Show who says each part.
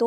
Speaker 1: 2